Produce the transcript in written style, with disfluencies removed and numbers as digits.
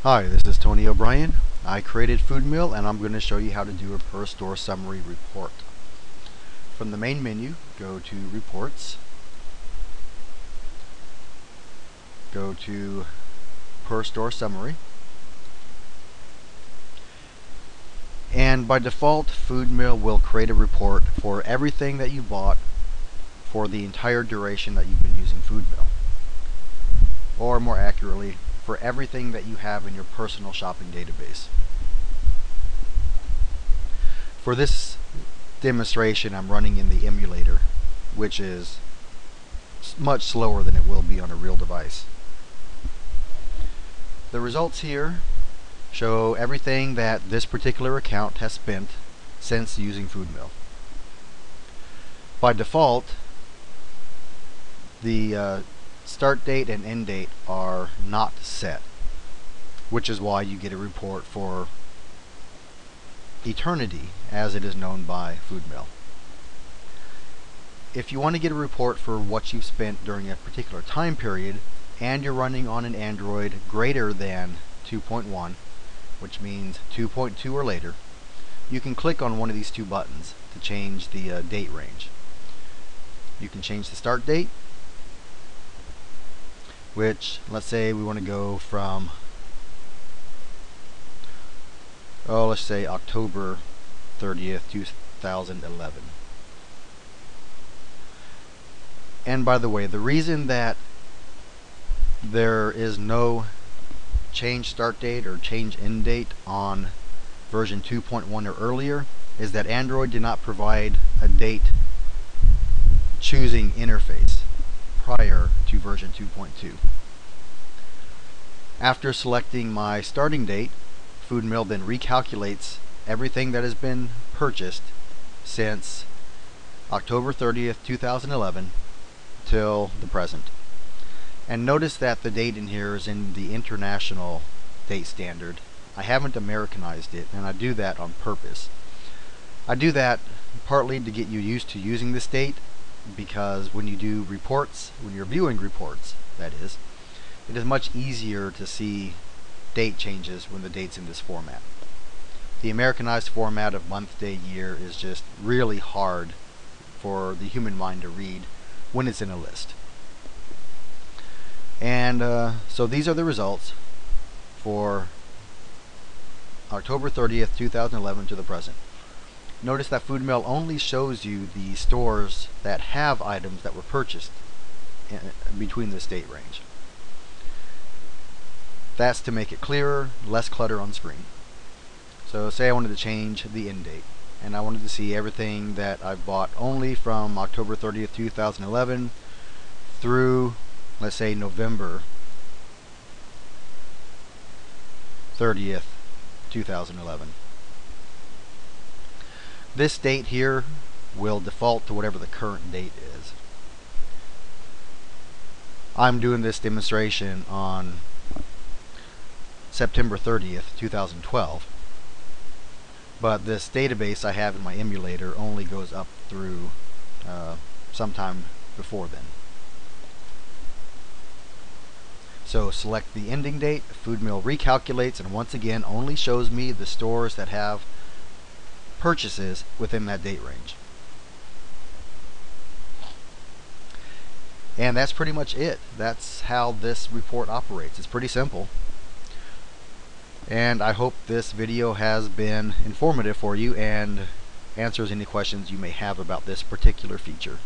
Hi, this is Tony O'Brien. I created FoodMill and I'm going to show you how to do a per store summary report. From the main menu, go to Reports, go to Per Store Summary, and by default FoodMill will create a report for everything that you bought for the entire duration that you've been using FoodMill, or more accurately, for everything that you have in your personal shopping database. For this demonstration, I'm running in the emulator, which is much slower than it will be on a real device. The results here show everything that this particular account has spent since using FoodMill. By default, the start date and end date are not set, which is why you get a report for eternity, as it is known by FoodMill. If you want to get a report for what you've spent during a particular time period, and you're running on an Android greater than 2.1, which means 2.2 or later, you can click on one of these two buttons to change the date range. You can change the start date, which, let's say we want to go from, let's say October 30th, 2011. And by the way, the reason that there is no change start date or change end date on version 2.1 or earlier is that Android did not provide a date choosing interface prior to version 2.2. After selecting my starting date, FoodMill then recalculates everything that has been purchased since October 30th, 2011 till the present. And notice that the date in here is in the international date standard. I haven't Americanized it, and I do that on purpose. I do that partly to get you used to using this date, because when you do reports, when you're viewing reports, that is, it is much easier to see date changes when the date's in this format. The Americanized format of month, day, year is just really hard for the human mind to read when it's in a list. And so these are the results for October 30th, 2011 to the present. Notice that FoodMill only shows you the stores that have items that were purchased between this date range. That's to make it clearer, less clutter on screen. So say I wanted to change the end date, and I wanted to see everything that I've bought only from October 30th, 2011 through, let's say, November 30th, 2011. This date here will default to whatever the current date is. I'm doing this demonstration on September 30th, 2012, but this database I have in my emulator only goes up through sometime before then. So select the ending date, FoodMill recalculates, and once again only shows me the stores that have purchases within that date range. And that's pretty much it. That's how this report operates. It's pretty simple. And I hope this video has been informative for you and answers any questions you may have about this particular feature.